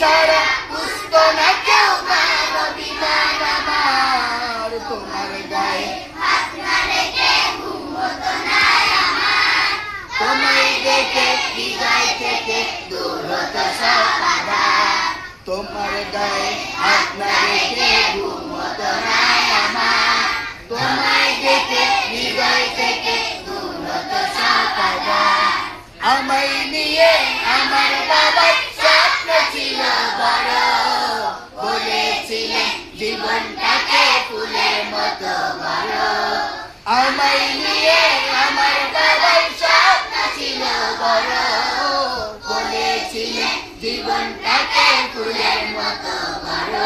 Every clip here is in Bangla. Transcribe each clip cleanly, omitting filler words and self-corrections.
ছাড়া বুঝতো না কেউ মানবিমান আমার। তোমার গায়ে হাত না রেখে ঘুম হতো না আমার। তোমায় দেখে হৃদয় থেকে দূর হতো সব বাধা। তোমার গায়ে হাত না রেখে ঘুম হতো না আমার। তোমায় দেখে হৃদয় থেকে দূর হতো সব বাধা। আমায় নিয়ে আমার বাবার স্বপ্ন ছিল বড়, বলেছিলেন জীবনটাকে ফুলের মতো বড়। আমায় নিয়ে আমার বাবার স্বপ্ন ছিল বড়, বলেছিলেন জীবনটাকে ফুলের মতো বড়।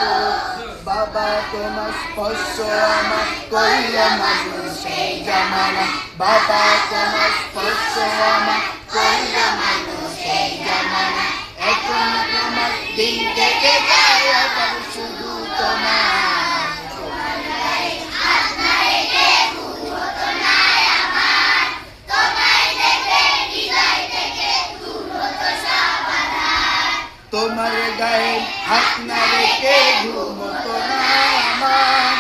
বাবা তোমার স্পর্শ আমার করল মানুষ সেই জামানা। বাবা তোমার স্পর্শ আমার করল মানুষ সেই জামানা। এখন তোমার দিন থেকে যায় আবার শুধু তোমার। তোমার গায়ে হাত না রেখে ঘুম হতো না আমার। তোমায় দেখে হৃদয় থেকে দূর হতো সব বাধা। তোমার গায়ে হাত না রেখে ঘুম হতো না আমার।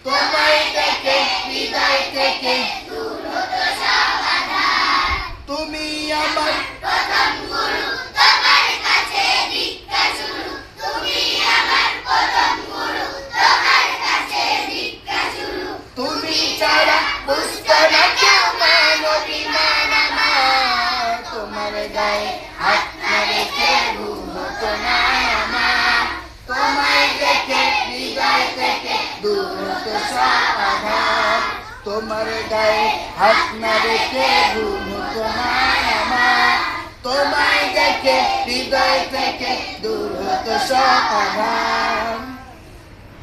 তোমায় দেখে হৃদয় থেকে দূর হতো সব বাধা। তুমি আমার প্রথম গুরু, তোমার কাছে ভিক্ষা শুরু। তুমি আমার প্রথম গুরু, তোমার কাছে ভিক্ষা শুরু। তুমি ছাড়া বুঝতো না কেউ মানবিমান আমার। তোমার গায়ে হাত না রেখে ঘুম হতো না আমার। তোমায় দেখে হৃদয় থেকে দূর হতো সব আঘাত। তোমার গায়ে হাত না রেখে ঘুম হতো না আমার। তোমায় দেখে হৃদয় থেকে দূর হতো সব আঘাত।